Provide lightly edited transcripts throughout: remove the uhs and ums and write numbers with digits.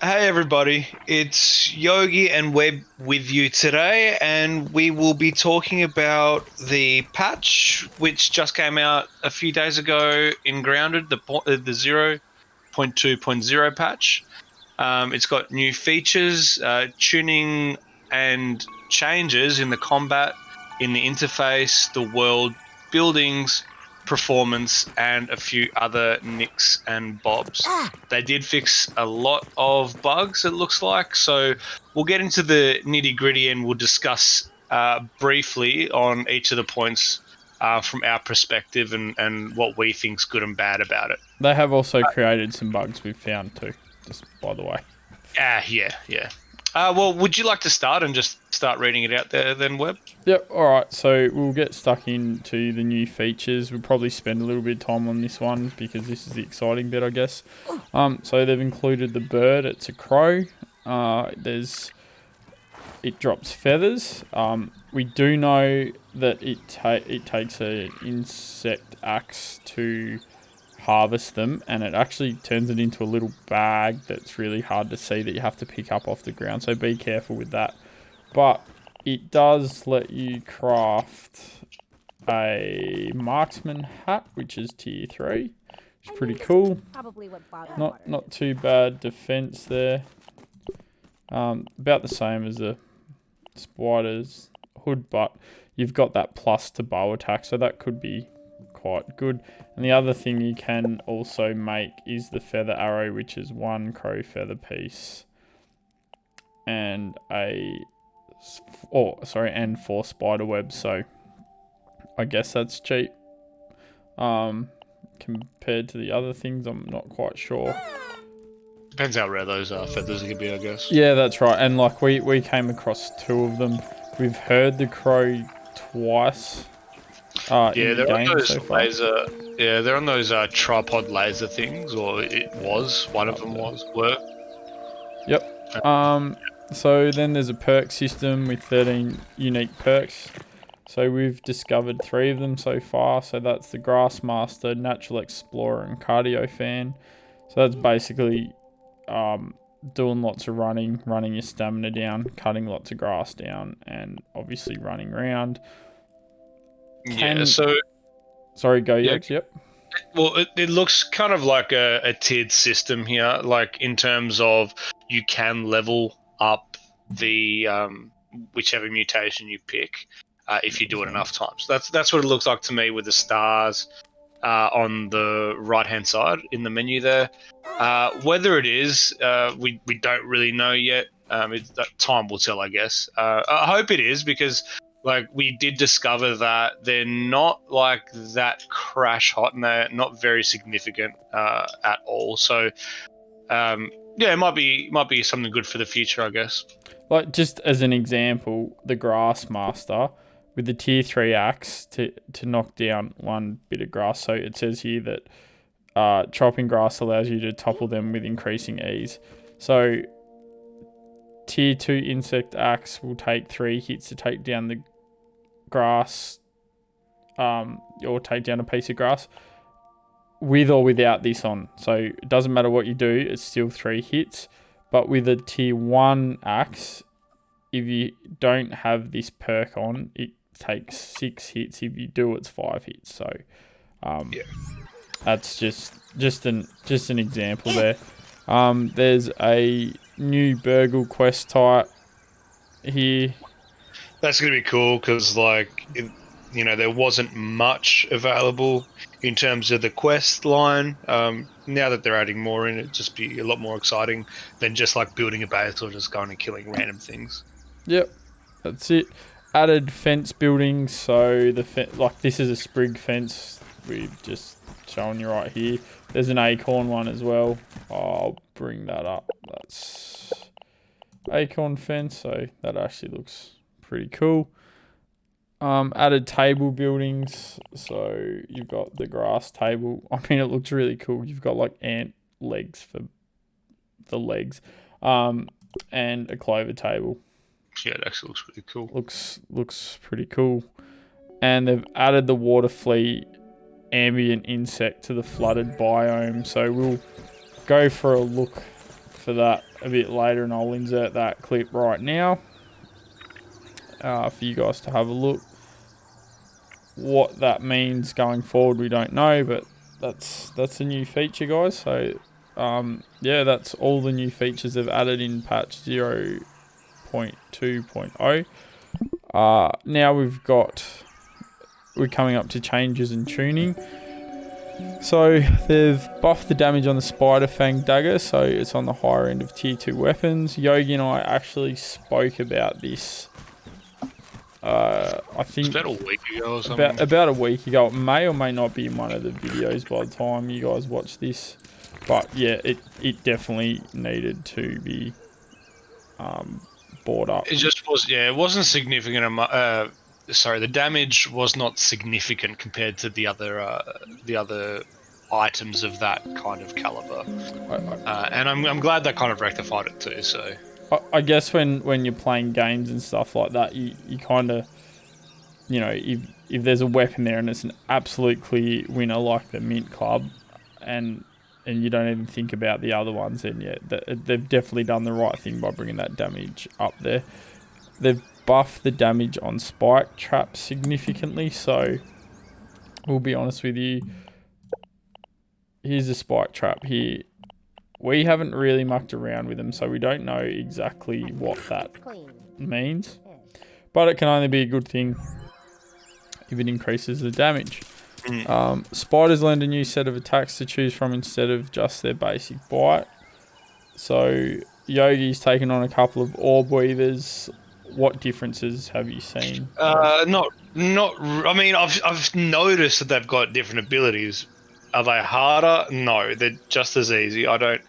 Hey everybody, it's Yogi and Webb with you today, and we will be talking about the patch which just came out a few days ago in Grounded, the 0.2.0 patch. It's got new features, tuning, and changes in the combat, in the interface, the world, buildings, performance, and a few other nicks and bobs. They did fix a lot of bugs, it looks like. So we'll get into the nitty gritty and we'll discuss briefly on each of the points from our perspective and what we think's good and bad about it. They have also created some bugs we've found too, just by the way. Yeah. Well, would you like to start and just start reading it out there then, Webb? Yep, alright, so we'll get stuck into the new features. We'll probably spend a little bit of time on this one because this is the exciting bit, I guess. So they've included the bird, it's a crow. It drops feathers. We do know that it takes an insect axe to harvest them, and it actually turns it into a little bag that's really hard to see that you have to pick up off the ground, so be careful with that. But it does let you craft a marksman hat, which is tier 3. It's pretty cool. Not too bad defense there. About the same as the spider's hood, but you've got that plus to bow attack, so that could be quite good. And the other thing you can also make is the feather arrow, which is 1 crow feather piece and and 4 spider webs. So I guess that's cheap. Compared to the other things, I'm not quite sure. Depends how rare those feathers can be, I guess. Yeah, that's right. And like we came across 2 of them. We've heard the crow twice. Yeah, they're on those laser. Yeah, they're on those tripod laser things, or it was. One of them were. Yep. So then there's a perk system with 13 unique perks. So we've discovered 3 of them so far. So that's the Grassmaster, Natural Explorer, and Cardio Fan. So that's basically doing lots of running your stamina down, cutting lots of grass down, and obviously running around. Sorry, go Yex, yep. Well, it looks kind of like a tiered system here, like in terms of you can level up the whichever mutation you pick if you do it enough times. That's what it looks like to me with the stars on the right-hand side in the menu there. Whether it is, we don't really know yet. Time will tell, I guess. I hope it is because like we did discover that they're not like that crash hot and they're not very significant at all. So it might be something good for the future, I guess. Like just as an example, the Grassmaster with the tier 3 axe to knock down 1 bit of grass. So it says here that chopping grass allows you to topple them with increasing ease. So tier 2 insect axe will take 3 hits to take down the grass, or take down a piece of grass with or without this on. So it doesn't matter what you do, it's still 3 hits. But with a tier 1 axe, if you don't have this perk on, it takes 6 hits. If you do, it's 5 hits. So that's just an example there. There's a new Burgle quest type here. That's going to be cool because, there wasn't much available in terms of the quest line. Now that they're adding more in, it'd just be a lot more exciting than just like building a base or just going and killing random things. Yep, that's it. Added fence building. So this is a sprig fence. We've just shown you right here. There's an acorn one as well. I'll bring that up. That's acorn fence. So that actually looks pretty cool. Added table buildings. So you've got the grass table. I mean, it looks really cool. You've got like ant legs for the legs, and a clover table. Yeah, it actually looks pretty cool. Looks pretty cool. And they've added the water flea ambient insect to the flooded biome. So we'll go for a look for that a bit later, and I'll insert that clip right now for you guys to have a look. What that means going forward, we don't know, but that's a new feature, guys. So yeah, that's all the new features they've added in patch 0.2.0. Now we're coming up to changes and tuning. So they've buffed the damage on the Spider Fang Dagger, so it's on the higher end of tier 2 weapons. Yogi and I actually spoke about this. I think It's about a week ago or something. About a week ago. It may or may not be in one of the videos by the time you guys watch this. But yeah, it definitely needed to be brought up. It just was, yeah, it wasn't significant. Sorry, the damage was not significant compared to the other items of that kind of caliber. And I'm glad that kind of rectified it too. So I guess when you're playing games and stuff like that, you kind of, you know, if there's a weapon there and it's an absolute clear winner like the Mint Club, and you don't even think about the other ones, then yeah, they've definitely done the right thing by bringing that damage up there. They've buffed the damage on spike traps significantly, so we'll be honest with you. Here's a spike trap here. We haven't really mucked around with them, so we don't know exactly what that means. But it can only be a good thing if it increases the damage. Spiders learned a new set of attacks to choose from instead of just their basic bite. So Yogi's taken on a couple of orb weavers. What differences have you seen? not. I mean, I've noticed that they've got different abilities. Are they harder? No, they're just as easy. I don't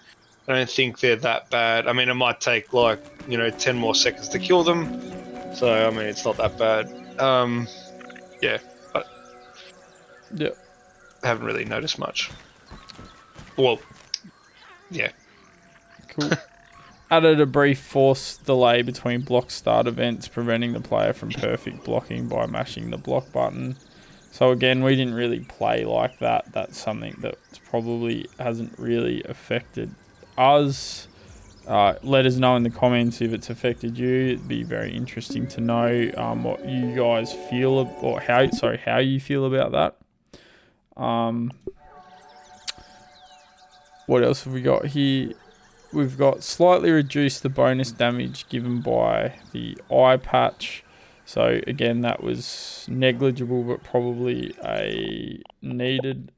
think they're that bad. I mean, it might take 10 more seconds to kill them. So I mean, it's not that bad. Yeah. Yeah. I haven't really noticed much. Well, yeah. Cool. Added a brief force delay between block start events, preventing the player from perfect blocking by mashing the block button. So again, we didn't really play like that. That's something that probably hasn't really affected us. Let us know in the comments if it's affected you. It'd be very interesting to know what you guys feel, or how you feel about that. What else have we got here? We've got slightly reduced the bonus damage given by the eye patch. So again, that was negligible, but probably a needed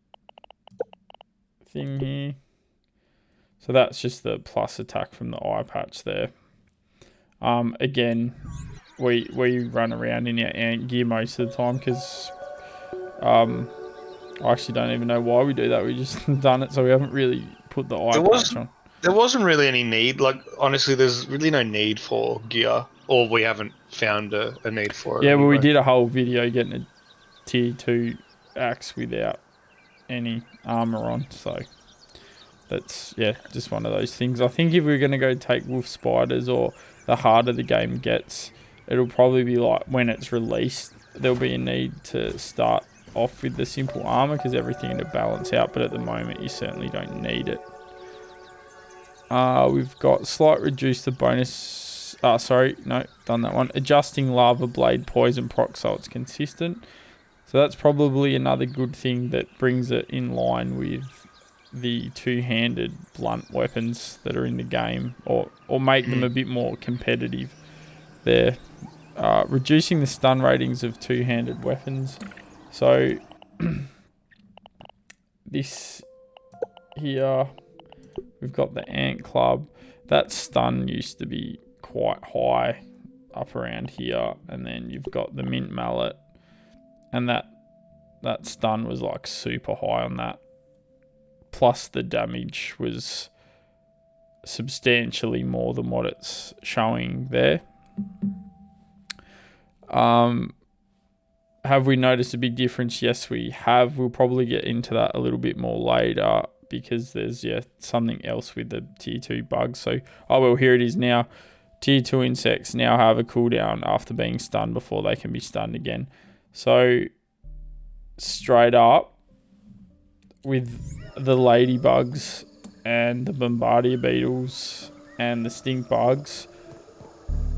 thing here. So that's just the plus attack from the eye patch there. Again, we run around in our ant gear most of the time because I actually don't even know why we do that. We just done it, so we haven't really put the eye patch on. There wasn't really any need. Like, honestly, there's really no need for gear, or we haven't found a need for it. Yeah, anyway. well, we did a whole video getting a tier 2 axe without any armor on, so that's, yeah, just one of those things. I think if we're going to go take wolf spiders, or the harder the game gets, it'll probably be like when it's released, there'll be a need to start off with the simple armor because everything to balance out, but at the moment you certainly don't need it. We've got slight reduce the bonus. Done that one. Adjusting lava blade poison proc so it's consistent. So that's probably another good thing that brings it in line with the two-handed blunt weapons that are in the game, or make them a bit more competitive there. Reducing the stun ratings of two-handed weapons. So this here, we've got the Ant Club. That stun used to be quite high up around here, and then you've got the Mint Mallet, and that stun was like super high on that. Plus the damage was substantially more than what it's showing there. Have we noticed a big difference? Yes, we have. We'll probably get into that a little bit more later because there's something else with the tier 2 bugs. So, here it is now. Tier 2 insects now have a cooldown after being stunned before they can be stunned again. So, straight up, with the ladybugs, and the bombardier beetles and the stink bugs.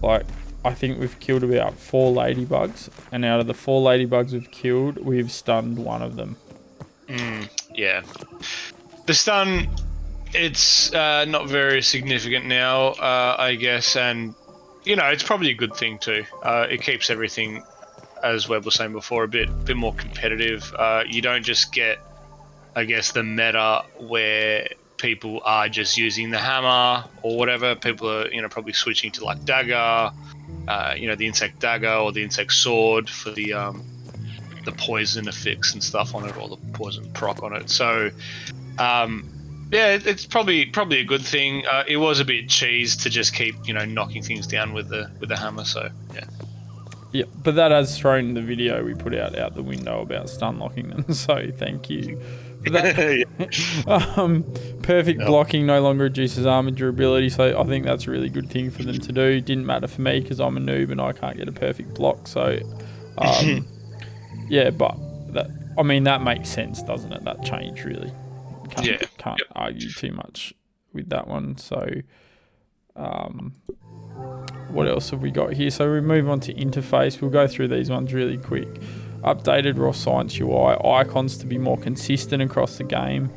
Like, I think we've killed about 4 ladybugs, and out of the 4 ladybugs we've killed, we've stunned one of them. Yeah. The stun, it's not very significant now, I guess, and, it's probably a good thing too. It keeps everything, as Webb was saying before, a bit more competitive. You don't just get, I guess, the meta where people are just using the hammer or whatever. People are, probably switching to like dagger, the insect dagger or the insect sword for the poison affix and stuff on it, or the poison proc on it. So, it's probably a good thing. It was a bit cheese to just keep, knocking things down with the hammer. So yeah. Yeah, but that has thrown the video we put out the window about stun locking them. So thank you for that. Perfect blocking no longer reduces armor durability, so I think that's a really good thing for them to do. Didn't matter for me because I'm a noob and I can't get a perfect block. So, yeah, but that makes sense, doesn't it? That change really. Can't argue too much with that one. So, what else have we got here? So we move on to interface. We'll go through these ones really quick. Updated raw science UI icons to be more consistent across the game.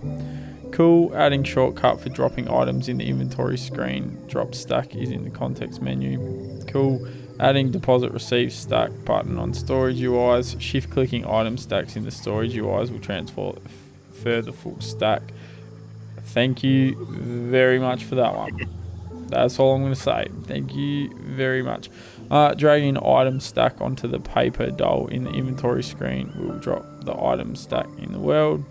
Cool. Adding shortcut for dropping items in the inventory screen. Drop stack is in the context menu. Cool. Adding deposit receive stack button on storage UIs. Shift clicking item stacks in the storage UIs will transfer the full stack. Thank you very much for that one. That's all I'm going to say. Thank you very much. Dragging an item stack onto the paper doll in the inventory screen will drop the item stack in the world.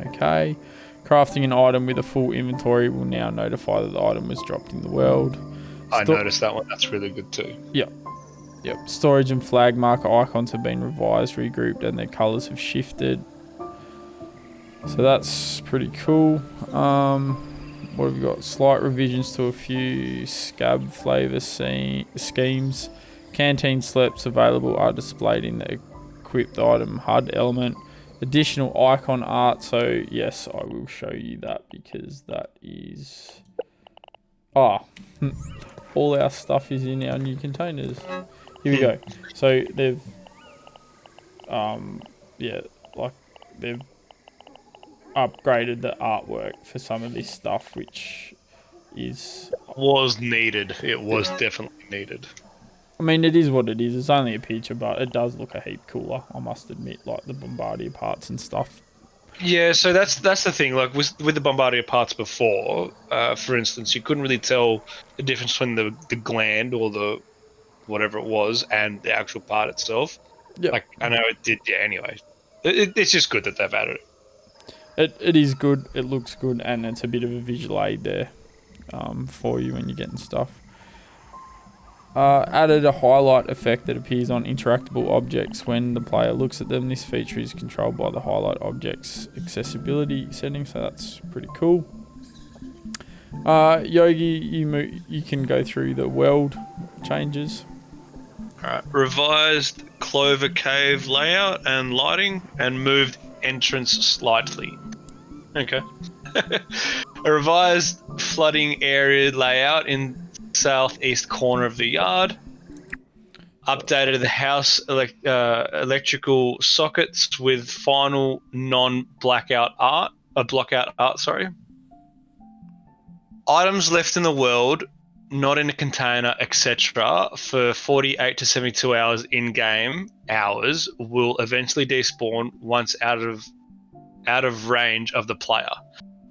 Okay. Crafting an item with a full inventory will now notify that the item was dropped in the world. I noticed that one. That's really good too. Yep. Storage and flag marker icons have been revised, regrouped, and their colors have shifted. So that's pretty cool. What have we got? Slight revisions to a few scab flavor schemes. Canteen slips available are displayed in the equipped item HUD element. Additional icon art. So yes, I will show you that because that is... all our stuff is in our new containers. Here we go. So they've... they've upgraded the artwork for some of this stuff, which was needed. It was definitely needed. I mean, it is what it is. It's only a picture, but it does look a heap cooler, I must admit, like the bombardier parts and stuff. Yeah, so that's the thing. Like with the bombardier parts before, for instance, you couldn't really tell the difference between the gland or the whatever it was and the actual part itself. Yeah, like I know it did. Yeah, anyway, it's just good that they've added it. It is good, it looks good, and it's a bit of a visual aid there for you when you're getting stuff. Added a highlight effect that appears on interactable objects when the player looks at them. This feature is controlled by the highlight object's accessibility settings, so that's pretty cool. Yogi, you can go through the world changes. Alright, revised Clover Cave layout and lighting and moved entrance slightly. Okay. A revised flooding area layout in southeast corner of the yard. Updated the house electrical sockets with final non-blackout art. Blockout art, sorry. Items left in the world, not in a container, etc., for 48 to 72 hours in-game hours will eventually despawn once out of range of the player.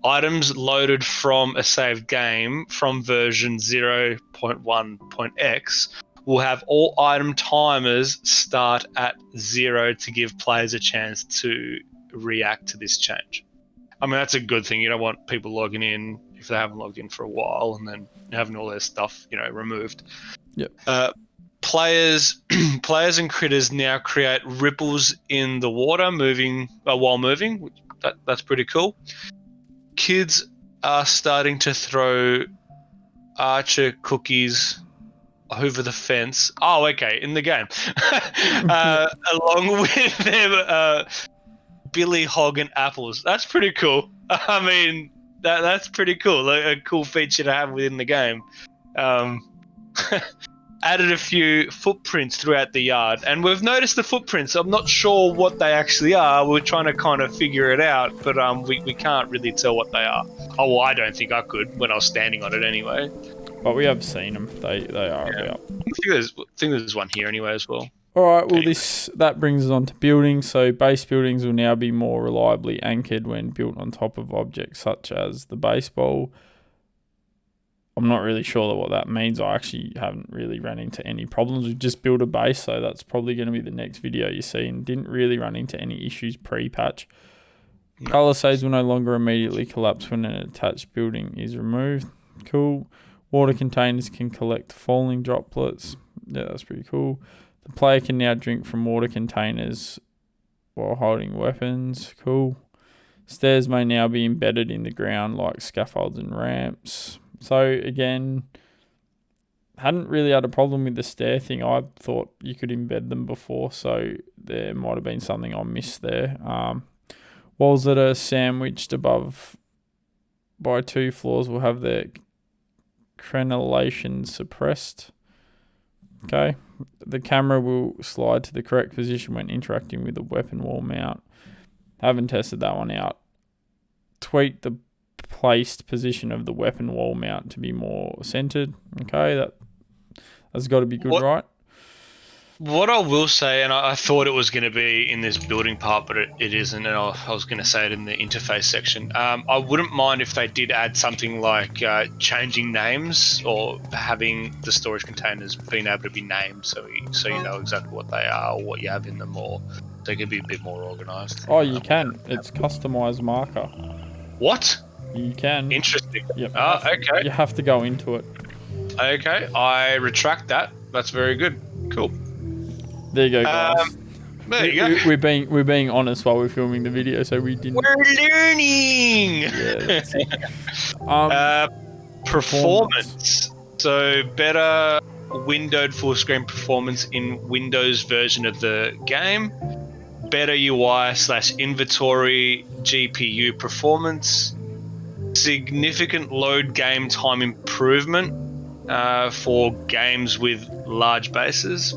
Items loaded from a saved game from version 0.1.x will have all item timers start at 0 to give players a chance to react to this change. I mean, that's a good thing. You don't want people logging in if they haven't logged in for a while and then having all their stuff, removed. Yep. Players and critters now create ripples in the water while moving. That's pretty cool. Kids are starting to throw archer cookies over the fence. Oh, okay, in the game. Along with their Billy Hog and apples. That's pretty cool. I mean, That's pretty cool. Like, a cool feature to have within the game. Um, added a few footprints throughout the yard, and we've noticed the footprints. I'm not sure what they actually are. We're trying to kind of figure it out, but we can't really tell what they are. Oh, well, I don't think I could when I was standing on it anyway. But we have seen them. They are about. I think there's one here anyway as well. All right. Well, that brings us on to buildings. So base buildings will now be more reliably anchored when built on top of objects such as the baseball. I'm not really sure what that means. I actually haven't really run into any problems. We've just built a base, so that's probably going to be the next video you see, and didn't really run into any issues pre-patch. No. Palisades will no longer immediately collapse when an attached building is removed. Cool. Water containers can collect falling droplets. Yeah, that's pretty cool. The player can now drink from water containers while holding weapons. Cool. Stairs may now be embedded in the ground like scaffolds and ramps. So again, hadn't really had a problem with the stair thing. I thought you could embed them before, so there might have been something I missed there. Walls that are sandwiched above by 2 floors will have their crenellation suppressed. Okay. The camera will slide to the correct position when interacting with the weapon wall mount. Haven't tested that one out. Tweak the placed position of the weapon wall mount to be more centered. Okay, that's got to be good, right? What I will say, and I thought it was going to be in this building part, but it isn't, and I was going to say it in the interface section. I wouldn't mind if they did add something like changing names or having the storage containers being able to be named, so you know exactly what they are or what you have in them, or they could be a bit more organised. Oh, you can. It's customized marker. What? You can. Interesting. Yep. Okay. You have to go into it. Okay, I retract that. That's very good. Cool. There you go, guys. There you go. We're being honest while we're filming the video, so we didn't. We're learning. Yeah, that's it. Performance. So better windowed full screen performance in Windows version of the game. Better UI/inventory GPU performance. Significant load game time improvement for games with large bases.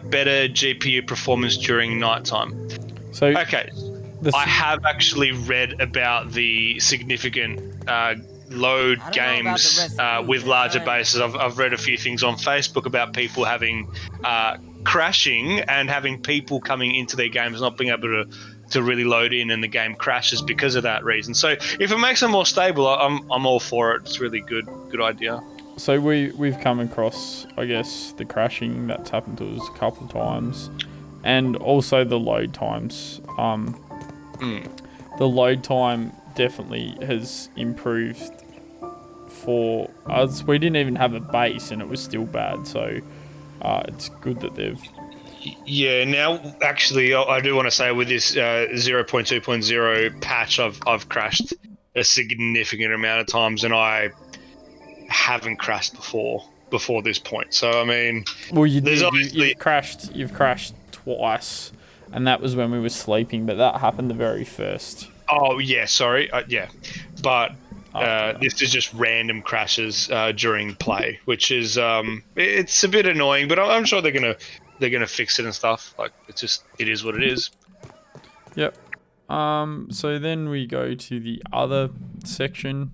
Better GPU performance during nighttime. So okay, I have actually read about the significant load games with larger bases. I've read a few things on Facebook about people having crashing and having people coming into their games not being able to really load in, and the game crashes because of that reason. So if it makes them more stable, I'm all for it. It's really good idea. So we've come across, I guess, the crashing that's happened to us a couple of times, and also the load times. The load time definitely has improved for us. We didn't even have a base, and it was still bad. So it's good that they've. Yeah. Now, actually, I do want to say with this 0.2.0 patch, I've crashed a significant amount of times, and I haven't crashed before this point. So I mean, well, you've crashed twice, and that was when we were sleeping. But that happened the very first. Oh yeah, sorry, yeah, but this is just random crashes during play, which is it's a bit annoying. But I'm sure they're gonna fix it and stuff. Like it is what it is. Yep. So then we go to the other section.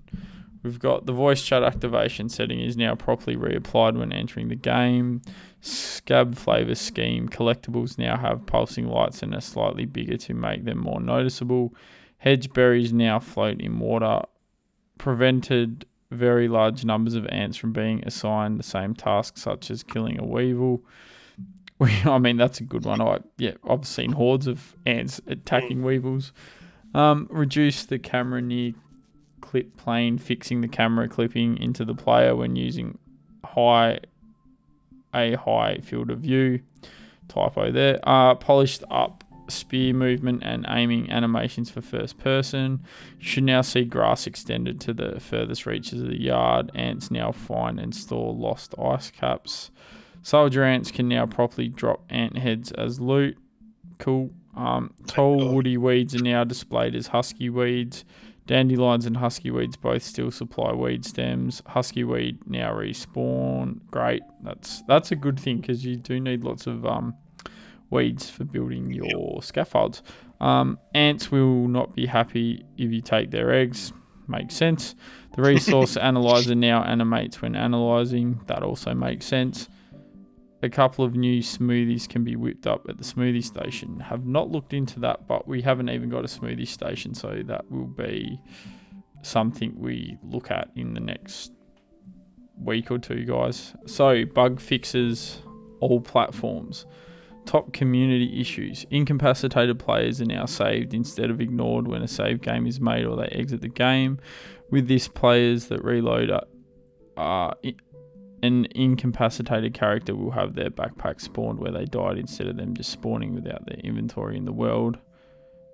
We've got the voice chat activation setting is now properly reapplied when entering the game. Scab flavor scheme collectibles now have pulsing lights and are slightly bigger to make them more noticeable. Hedge berries now float in water. Prevented very large numbers of ants from being assigned the same task, such as killing a weevil. I mean, that's a good one. I've seen hordes of ants attacking weevils. Reduce the camera near clip plane, fixing the camera clipping into the player when using a high field of view. Typo there. Polished up spear movement and aiming animations for first person. You should now see grass extended to the furthest reaches of the yard. Ants now find and store lost ice caps. Soldier ants can now properly drop ant heads as loot. Cool. Tall woody weeds are now displayed as husky weeds. Dandelions and husky weeds both still supply weed stems. Husky weed now respawn. Great. That's a good thing because you do need lots of weeds for building your scaffolds. Ants will not be happy if you take their eggs. Makes sense. The resource analyzer now animates when analyzing. That also makes sense. A couple of new smoothies can be whipped up at the smoothie station. Have not looked into that, but we haven't even got a smoothie station, so that will be something we look at in the next week or two, guys. So, bug fixes all platforms. Top community issues. Incapacitated players are now saved instead of ignored when a save game is made or they exit the game. With this, players that reload an incapacitated character will have their backpack spawned where they died instead of them just spawning without their inventory in the world.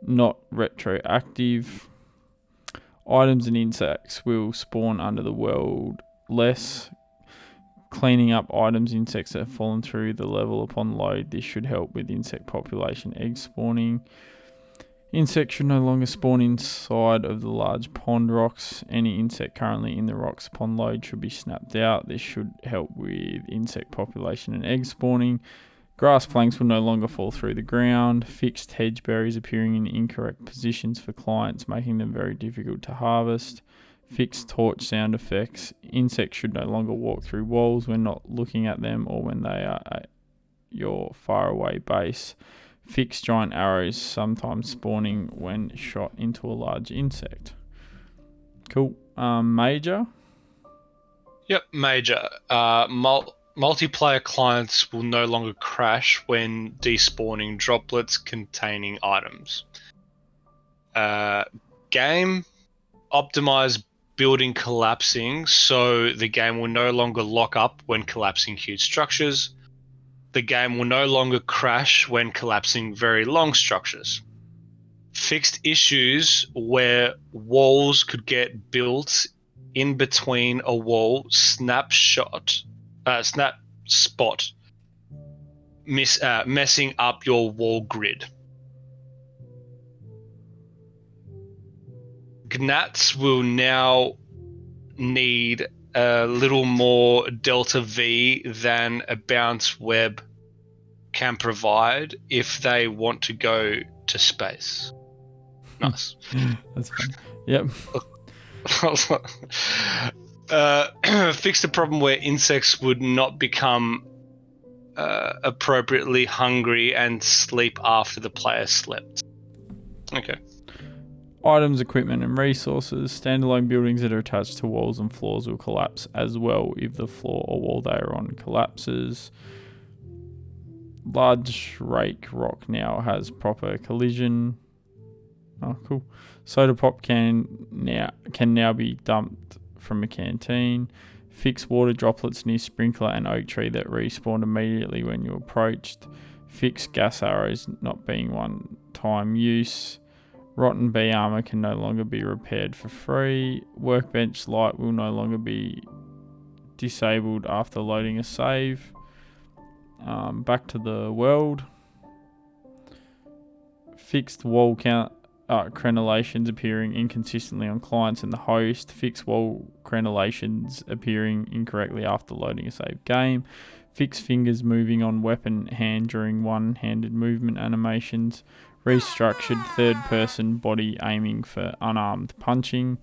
Not retroactive. Items and insects will spawn under the world less. Cleaning up items, insects that have fallen through the level upon load. This should help with insect population egg spawning. Insects should no longer spawn inside of the large pond rocks. Any insect currently in the rocks upon load should be snapped out. This should help with insect population and egg spawning. Grass planks will no longer fall through the ground. Fixed hedge berries appearing in incorrect positions for clients, making them very difficult to harvest. Fixed torch sound effects. Insects should no longer walk through walls when not looking at them or when they are at your faraway base. Fixed giant arrows sometimes spawning when shot into a large insect. Cool. Major? Yep, major. Multiplayer clients will no longer crash when despawning droplets containing items. Game optimize building collapsing, so the game will no longer lock up when collapsing huge structures. The game will no longer crash when collapsing very long structures. Fixed issues where walls could get built in between a wall snap spot, messing up your wall grid. Gnats will now need a little more delta V than a bounce web can provide if they want to go to space. Nice. That's fun. Yep. Fix the problem where insects would not become appropriately hungry and sleep after the player slept. Okay. Items, equipment, and resources. Standalone buildings that are attached to walls and floors will collapse as well if the floor or wall they are on collapses. Large rake rock now has proper collision. Oh, cool. Soda pop can now be dumped from a canteen. Fix water droplets near sprinkler and oak tree that respawn immediately when you approached. Fix gas arrows not being one-time use. Rotten bee armor can no longer be repaired for free. Workbench light will no longer be disabled after loading a save. Back to the world. Fixed wall count crenellations appearing inconsistently on clients and the host. Fixed wall crenellations appearing incorrectly after loading a save game. Fixed fingers moving on weapon hand during one-handed movement animations. Restructured third-person body aiming for unarmed punching.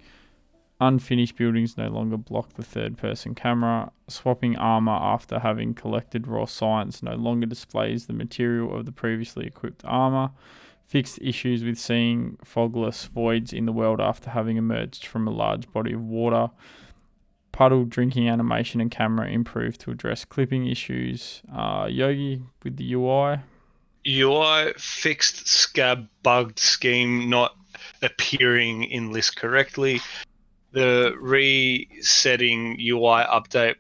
Unfinished buildings no longer block the third-person camera. Swapping armor after having collected raw science no longer displays the material of the previously equipped armor. Fixed issues with seeing fogless voids in the world after having emerged from a large body of water. Puddle drinking animation and camera improved to address clipping issues. Yogi with the UI. UI fixed scab bugged scheme not appearing in list correctly. The resetting UI update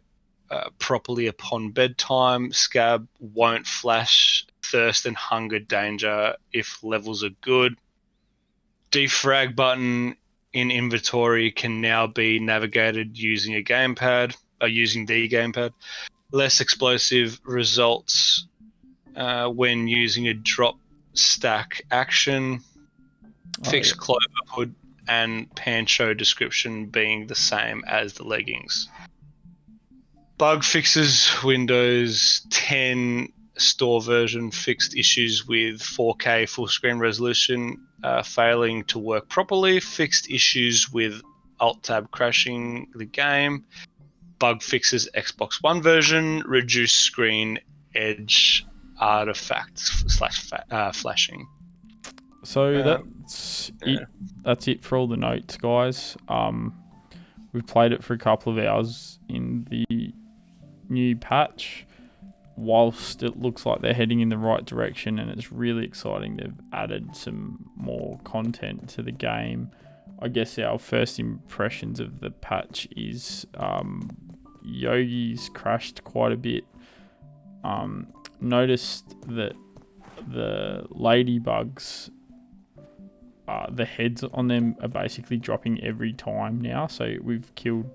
properly upon bedtime. Scab won't flash thirst and hunger danger if levels are good. Defrag button in inventory can now be navigated using the gamepad. Less explosive results when using a drop stack action. Fixed clover hood and Pancho description being the same as the leggings. Bug fixes: Windows 10 store version fixed issues with 4K full screen resolution failing to work properly, fixed issues with Alt-Tab crashing the game. Bug fixes Xbox One version, reduced screen edge artifacts / flashing. So that's it for all the notes, guys. We've played it for a couple of hours in the new patch. Whilst it looks like they're heading in the right direction and it's really exciting, they've added some more content to the game. I guess our first impressions of the patch is Yogi's crashed quite a bit. Noticed that the ladybugs, the heads on them are basically dropping every time now. So we've killed,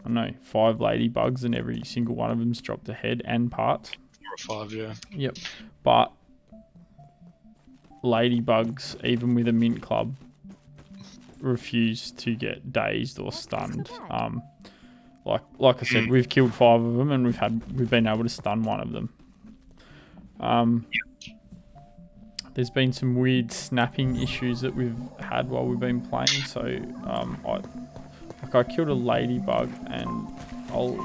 5 ladybugs and every single one of them's dropped a head and parts. 4 or 5, yeah. Yep. But ladybugs, even with a mint club, refuse to get dazed or stunned. Like I said, we've killed 5 of them and we've been able to stun one of them. There's been some weird snapping issues that we've had while we've been playing. So I killed a ladybug, and I'll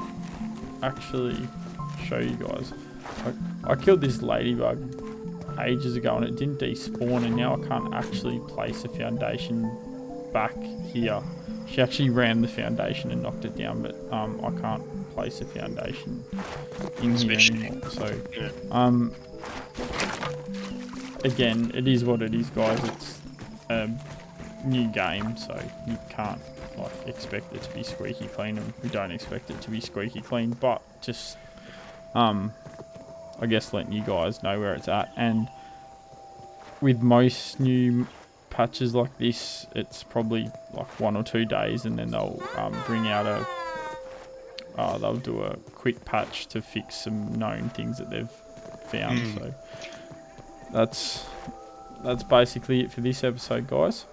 actually show you guys. I killed this ladybug ages ago and it didn't despawn, and now I can't actually place a foundation back here. She actually rammed the foundation and knocked it down, but I can't place a foundation in here anymore. So again, it is what it is, guys. It's a new game, so you can't expect it to be squeaky clean, and we don't expect it to be squeaky clean, but just I guess letting you guys know where it's at. And with most new patches like this, it's probably like 1 or 2 days, and then they'll bring out they'll do a quick patch to fix some known things that they've found. So that's basically it for this episode, guys.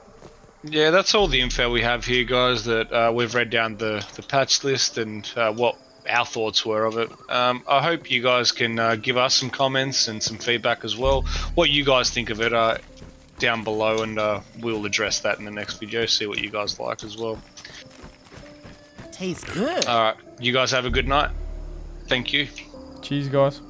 Yeah, that's all the info we have here, guys. That we've read down the patch list and what our thoughts were of it. I hope you guys can give us some comments and some feedback as well. What you guys think of it down below, and we'll address that in the next video. See what you guys like as well. Tastes good. All right, you guys have a good night. Thank you. Cheers, guys.